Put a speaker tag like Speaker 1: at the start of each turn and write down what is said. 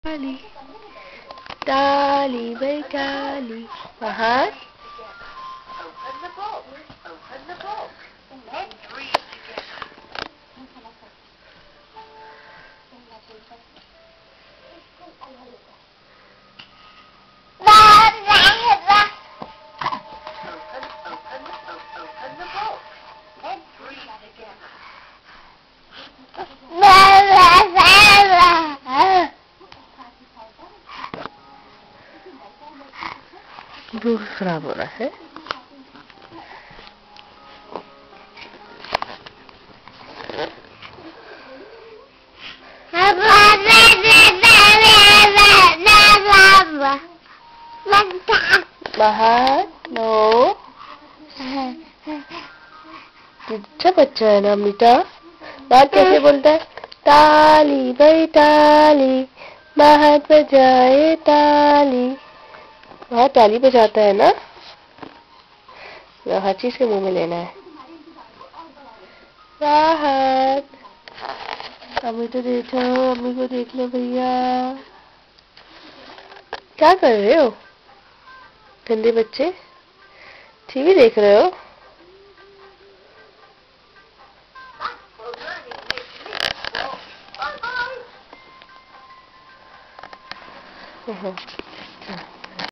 Speaker 1: ताली ताली भाई ताली बाहर भूख खराब हो रहा है। बाहर नो अच्छा बच्चा है ना अमृता। बात कैसे बोलता है? ताली भाई ताली बाहर बजाए ताली। वहाँ ताली बजाता है ना। हर चीज के मुंह में लेना है। बाहर अम्मी तो देखो, अम्मी को देख लो भैया। क्या कर रहे हो गंदे बच्चे? टीवी देख रहे हो?